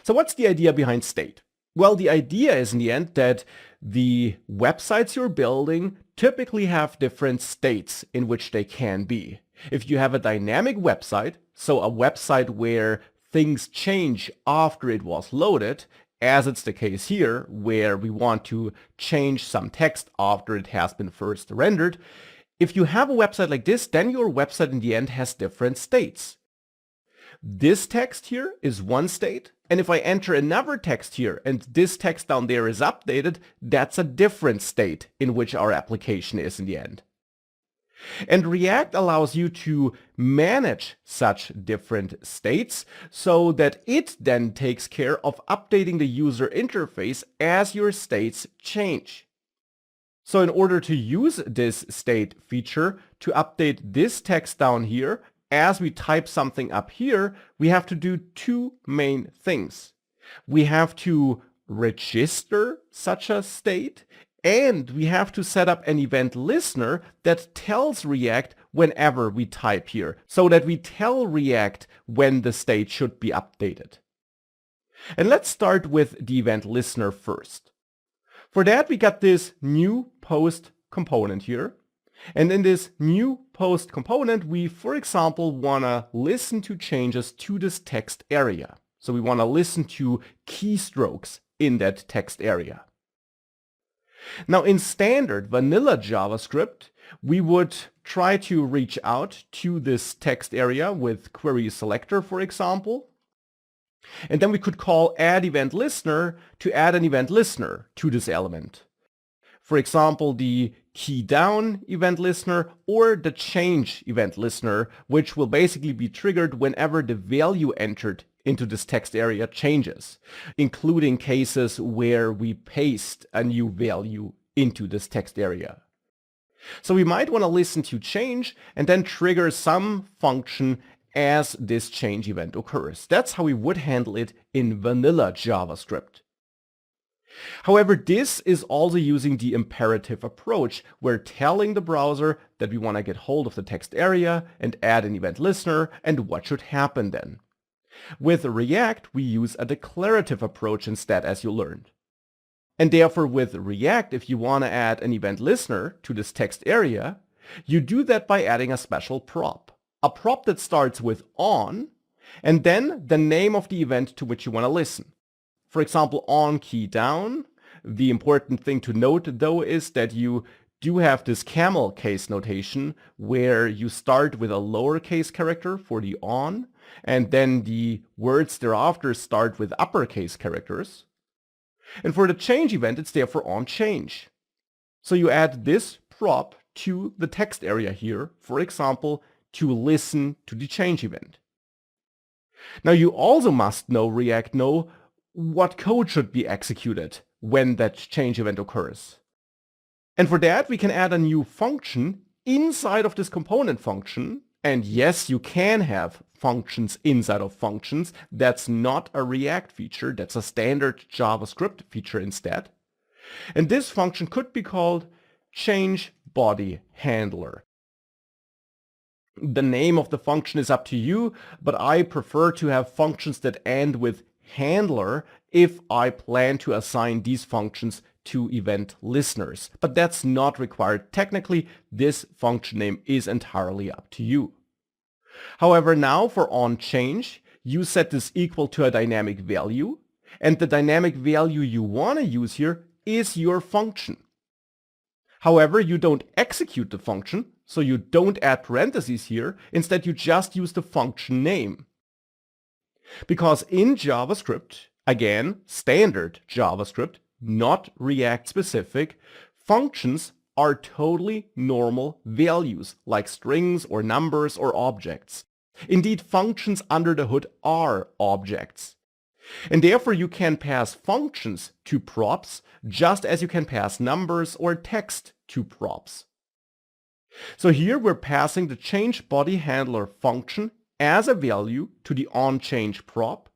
So what's the idea behind state? Well, the idea is in the end that the websites you're building typically have different states in which they can be. If you have a dynamic website, so a website where things change after it was loaded, as it's the case here, where we want to change some text after it has been first rendered, if you have a website like this, then your website in the end has different states. This text here is one state, and if I enter another text here and this text down there is updated, that's a different state in which our application is in the end. And React allows you to manage such different states so that it then takes care of updating the user interface as your states change. So in order to use this state feature to update this text down here, as we type something up here, we have to do two main things. We have to register such a state, and we have to set up an event listener that tells React whenever we type here, so that we tell React when the state should be updated. And let's start with the event listener first. For that, we got this new post component here. And in this new post component, we, for example, want to listen to changes to this text area. So we want to listen to keystrokes in that text area. Now in standard vanilla JavaScript, we would try to reach out to this text area with query selector, for example. And then we could call add event listener to add an event listener to this element. For example, the key down event listener or the change event listener, which will basically be triggered whenever the value entered into this text area changes, including cases where we paste a new value into this text area. So we might want to listen to change and then trigger some function as this change event occurs. That's how we would handle it in vanilla JavaScript. However, this is also using the imperative approach. We're telling the browser that we want to get hold of the text area and add an event listener and what should happen then. With React, we use a declarative approach instead, as you learned. And therefore with React, if you want to add an event listener to this text area, you do that by adding a special prop. A prop that starts with on, and then the name of the event to which you want to listen. For example, on key down. The important thing to note though is that you do have this camel case notation where you start with a lowercase character for the on, and then the words thereafter start with uppercase characters. And for the change event, it's therefore on change. So you add this prop to the text area here, for example, to listen to the change event. Now you also must React know what code should be executed when that change event occurs. And for that, we can add a new function inside of this component function. And yes, you can have functions inside of functions. That's not a React feature. That's a standard JavaScript feature instead. And this function could be called change body handler. The name of the function is up to you, but I prefer to have functions that end with handler if I plan to assign these functions to event listeners. But that's not required. Technically, this function name is entirely up to you. However, now for onChange, you set this equal to a dynamic value, and the dynamic value you want to use here is your function. However, you don't execute the function, so you don't add parentheses here. Instead, you just use the function name. Because in JavaScript, again, standard JavaScript, not React specific, functions are totally normal values like strings or numbers or objects. Indeed, functions under the hood are objects. And therefore you can pass functions to props just as you can pass numbers or text to props. So here we're passing the change body handler function as a value to the onChange prop.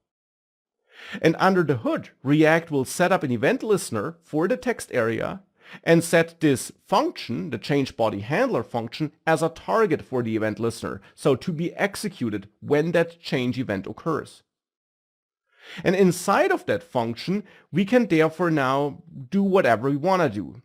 And under the hood, React will set up an event listener for the text area and set this function, the change body handler function, as a target for the event listener, so to be executed when that change event occurs. And inside of that function, we can therefore now do whatever we want to do.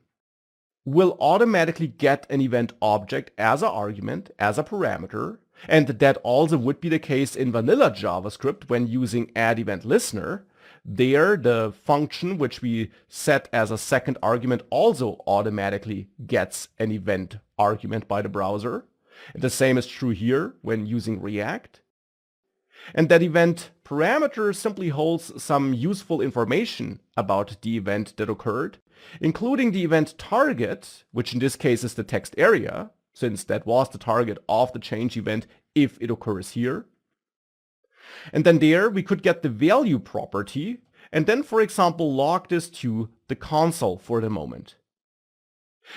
We'll automatically get an event object as an argument, as a parameter, and that also would be the case in vanilla JavaScript when using addEventListener. There, the function which we set as a second argument also automatically gets an event argument by the browser. And the same is true here when using React. And that event parameter simply holds some useful information about the event that occurred, including the event target, which in this case is the text area, since that was the target of the change event if it occurs here. And then there we could get the value property, and then for example log this to the console for the moment.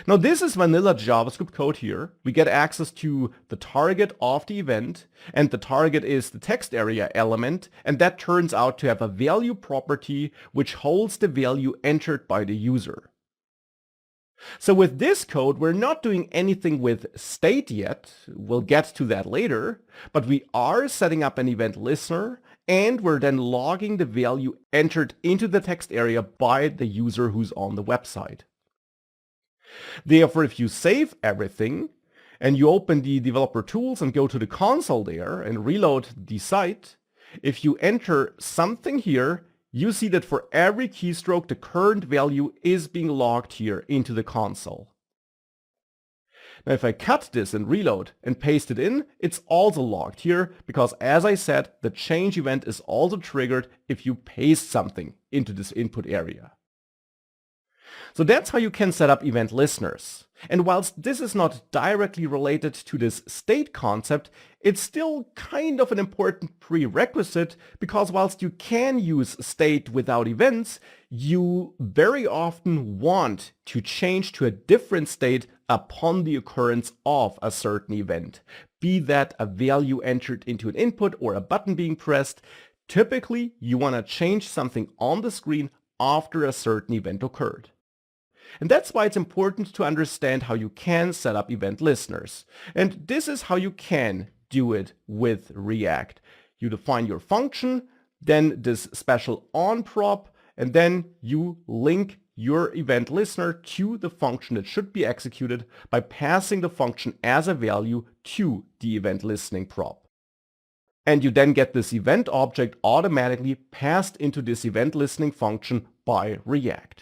Now this is vanilla JavaScript code here. We get access to the target of the event, and the target is the text area element, and that turns out to have a value property which holds the value entered by the user. So with this code, we're not doing anything with state yet. We'll get to that later, but we are setting up an event listener, and we're then logging the value entered into the text area by the user who's on the website. Therefore, if you save everything and you open the developer tools and go to the console there and reload the site, if you enter something here, you see that for every keystroke, the current value is being logged here into the console. Now if I cut this and reload and paste it in, it's also logged here because, as I said, the change event is also triggered if you paste something into this input area. So that's how you can set up event listeners. And whilst this is not directly related to this state concept, it's still kind of an important prerequisite, because whilst you can use state without events, you very often want to change to a different state upon the occurrence of a certain event. Be that a value entered into an input or a button being pressed, typically you want to change something on the screen after a certain event occurred. And that's why it's important to understand how you can set up event listeners. And this is how you can do it with React. You define your function, then this special onProp, and then you link your event listener to the function that should be executed by passing the function as a value to the event listening prop. And you then get this event object automatically passed into this event listening function by React.